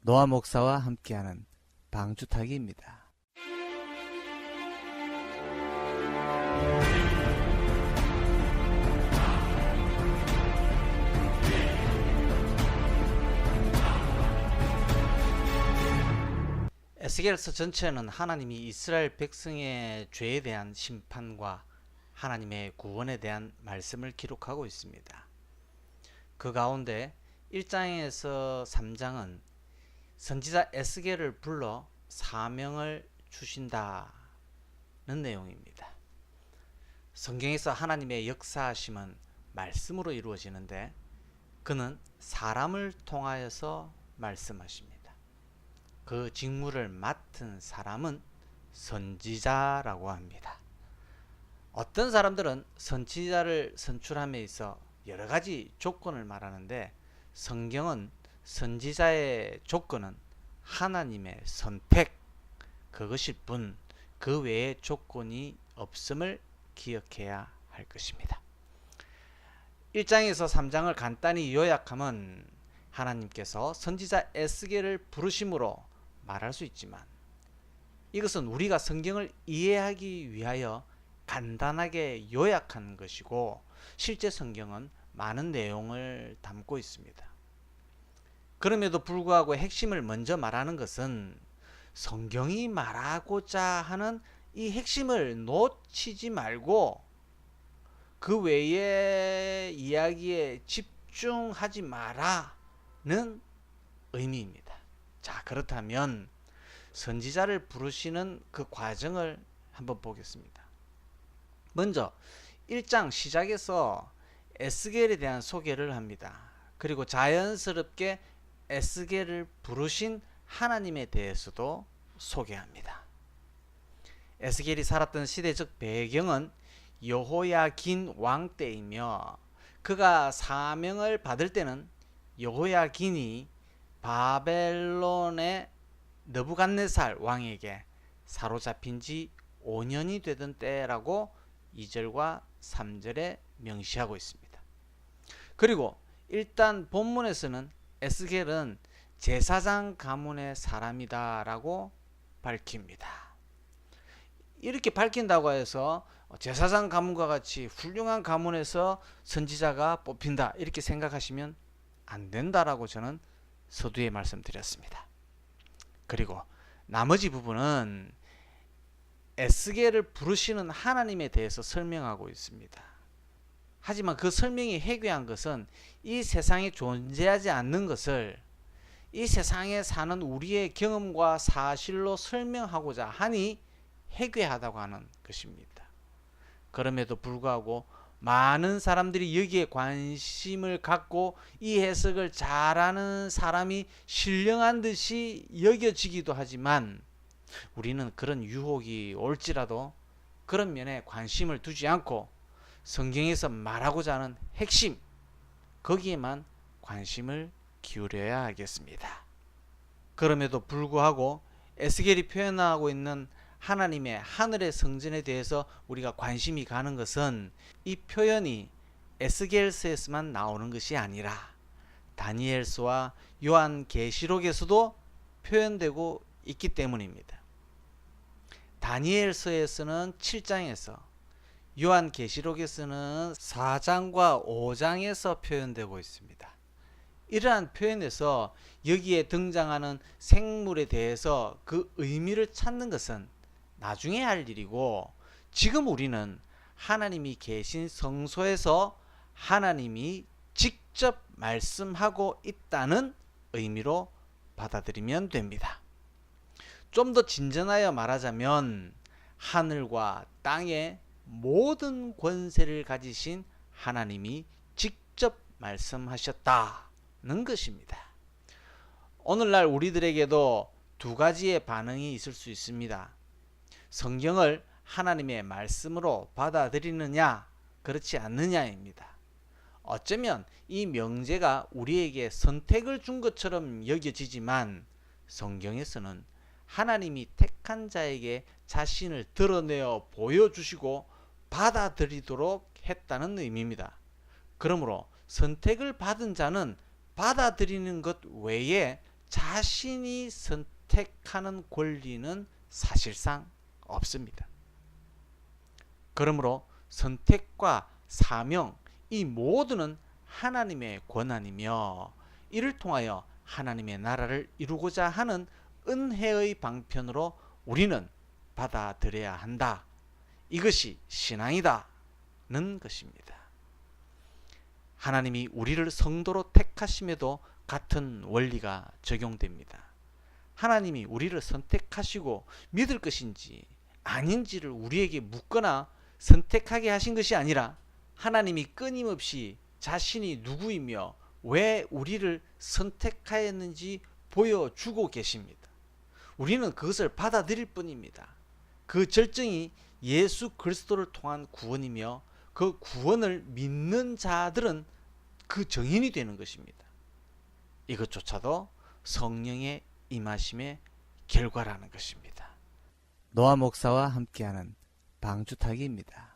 노아 목사와 함께하는 방주타기입니다. 에스겔서 전체는 하나님이 이스라엘 백성의 죄에 대한 심판과 하나님의 구원에 대한 말씀을 기록하고 있습니다. 그 가운데 1장에서 3장은 선지자 에스겔을 불러 사명을 주신다는 내용입니다. 성경에서 하나님의 역사하심은 말씀으로 이루어지는데 그는 사람을 통하여서 말씀하십니다. 그 직무를 맡은 사람은 선지자라고 합니다. 어떤 사람들은 선지자를 선출함에 있어 여러 가지 조건을 말하는데 성경은 선지자의 조건은 하나님의 선택, 그것일 뿐 그 외의 조건이 없음을 기억해야 할 것입니다. 1장에서 3장을 간단히 요약하면 하나님께서 선지자 에스겔을 부르심으로 말할 수 있지만 이것은 우리가 성경을 이해하기 위하여 간단하게 요약한 것이고 실제 성경은 많은 내용을 담고 있습니다. 그럼에도 불구하고 핵심을 먼저 말하는 것은 성경이 말하고자 하는 이 핵심을 놓치지 말고 그 외의 이야기에 집중하지 마라는 의미입니다. 자, 그렇다면 선지자를 부르시는 그 과정을 한번 보겠습니다. 먼저 1장 시작에서 에스겔에 대한 소개를 합니다. 그리고 자연스럽게 에스겔을 부르신 하나님에 대해서도 소개합니다. 에스겔이 살았던 시대적 배경은 여호야긴 왕 때이며 그가 사명을 받을 때는 여호야긴이 바벨론의 느부갓네살 왕에게 사로잡힌 지 5년이 되던 때라고 2절과 3절에 명시하고 있습니다. 그리고 일단 본문에서는 에스겔은 제사장 가문의 사람이다 라고 밝힙니다. 이렇게 밝힌다고 해서 제사장 가문과 같이 훌륭한 가문에서 선지자가 뽑힌다 이렇게 생각하시면 안 된다라고 저는 서두에 말씀드렸습니다. 그리고 나머지 부분은 에스겔을 부르시는 하나님에 대해서 설명하고 있습니다. 하지만 그 설명이 해괴한 것은 이 세상에 존재하지 않는 것을 이 세상에 사는 우리의 경험과 사실로 설명하고자 하니 해괴하다고 하는 것입니다. 그럼에도 불구하고 많은 사람들이 여기에 관심을 갖고 이 해석을 잘하는 사람이 신령한 듯이 여겨지기도 하지만 우리는 그런 유혹이 올지라도 그런 면에 관심을 두지 않고 성경에서 말하고자 하는 핵심 거기에만 관심을 기울여야 하겠습니다. 그럼에도 불구하고 에스겔이 표현하고 있는 하나님의 하늘의 성전에 대해서 우리가 관심이 가는 것은 이 표현이 에스겔서에서만 나오는 것이 아니라 다니엘서와 요한계시록에서도 표현되고 있기 때문입니다. 다니엘서에서는 7장에서 요한계시록에서는 4장과 5장에서 표현되고 있습니다. 이러한 표현에서 여기에 등장하는 생물에 대해서 그 의미를 찾는 것은 나중에 할 일이고 지금 우리는 하나님이 계신 성소에서 하나님이 직접 말씀하고 있다는 의미로 받아들이면 됩니다. 좀 더 진전하여 말하자면 하늘과 땅의 모든 권세를 가지신 하나님이 직접 말씀하셨다는 것입니다. 오늘날 우리들에게도 두 가지의 반응이 있을 수 있습니다. 성경을 하나님의 말씀으로 받아들이느냐 그렇지 않느냐입니다. 어쩌면 이 명제가 우리에게 선택을 준 것처럼 여겨지지만 성경에서는 하나님이 택한 자에게 자신을 드러내어 보여주시고 받아들이도록 했다는 의미입니다. 그러므로 선택을 받은 자는 받아들이는 것 외에 자신이 선택하는 권리는 사실상 없습니다. 그러므로 선택과 사명, 이 모두는 하나님의 권한이며 이를 통하여 하나님의 나라를 이루고자 하는 은혜의 방편으로 우리는 받아들여야 한다. 이것이 신앙이다는 것입니다. 하나님이 우리를 성도로 택하심에도 같은 원리가 적용됩니다. 하나님이 우리를 선택하시고 믿을 것인지 아닌지를 우리에게 묻거나 선택하게 하신 것이 아니라 하나님이 끊임없이 자신이 누구이며 왜 우리를 선택하였는지 보여주고 계십니다. 우리는 그것을 받아들일 뿐입니다. 그 절정이 예수 그리스도를 통한 구원이며 그 구원을 믿는 자들은 그 정인이 되는 것입니다. 이것조차도 성령의 임하심의 결과라는 것입니다. 노아 목사와 함께하는 방주타기입니다.